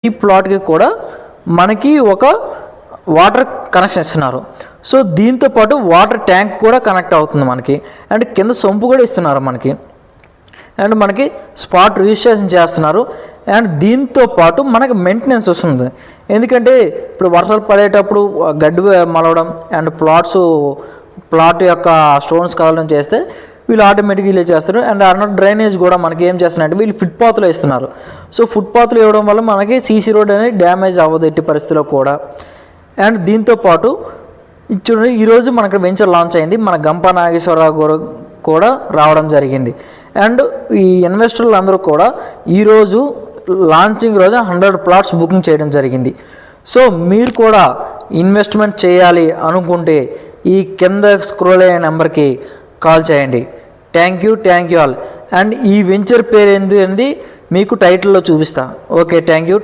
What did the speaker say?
ఈ ప్లాట్కి కూడా మనకి ఒక వాటర్ కనెక్షన్ ఇస్తున్నారు. సో దీంతో పాటు వాటర్ ట్యాంక్ కూడా కనెక్ట్ అవుతుంది మనకి. అండ్ కింద సొంపు కూడా ఇస్తున్నారు మనకి. అండ్ మనకి స్పాట్ రిజిస్ట్రేషన్ చేస్తున్నారు. అండ్ దీంతో పాటు మనకి మెయింటెనెన్స్ వస్తుంది. ఎందుకంటే ఇప్పుడు వర్షాలు పడేటప్పుడు గడ్డి మలవడం అండ్ ప్లాట్ యొక్క స్టోన్స్ కలవడం చేస్తే వీళ్ళు ఆటోమేటిక్గా ఇలా చేస్తారు. అండ్ అన్న డ్రైనేజ్ కూడా మనకి ఏం చేస్తున్నారంటే వీళ్ళు ఫుట్పాత్లో ఇస్తున్నారు. సో ఫుట్పాత్లో ఇవ్వడం వల్ల మనకి సీసీ రోడ్ అనేది డ్యామేజ్ అవ్వదు ఎట్టి పరిస్థితిలో కూడా. అండ్ దీంతోపాటు చూడండి, ఈరోజు మనకి వెంచర్ లాంచ్ అయింది. మన గంప నాగేశ్వరరావు కూడా రావడం జరిగింది. అండ్ ఈ ఇన్వెస్టర్లు అందరూ కూడా ఈరోజు లాంచింగ్ రోజు 100 ప్లాట్స్ బుకింగ్ చేయడం జరిగింది. సో మీరు కూడా ఇన్వెస్ట్మెంట్ చేయాలి అనుకుంటే ఈ కింద స్క్రోల్ అయ్యే నెంబర్కి కాల్ చేయండి. Thank you all. అండ్ ఈ వెంచర్ పేరు ఏంది మీకు టైటిల్లో చూపిస్తా. Okay, thank you.